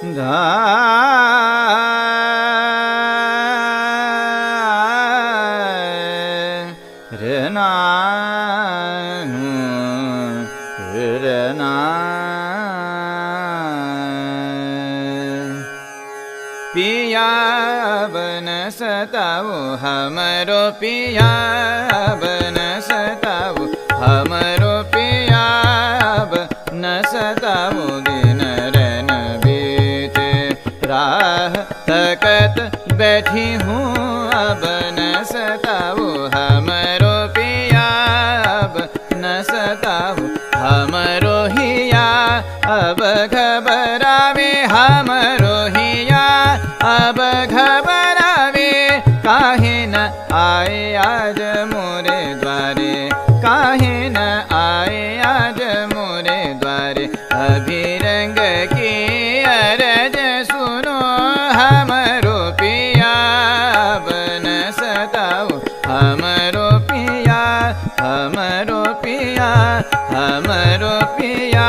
धा रे ना नु रे ना पिया बन सताओ हमरो पिया बन सताओ हमरो पिया बन सताओ दिन रन बीते राह तकत बैठी हूँ अब न सताओ हमरो पिया बन सताओ हमरो हिया अब घबरावे हमरो हिया अब घबरावे काहे न आए आज मोरे द्वारे काहे न आए आज मोरे द्वारे अभिरंग की अरज सुनो हमरो पिया बन सताओ हमरो पिया हमरो पिया हमरो पिया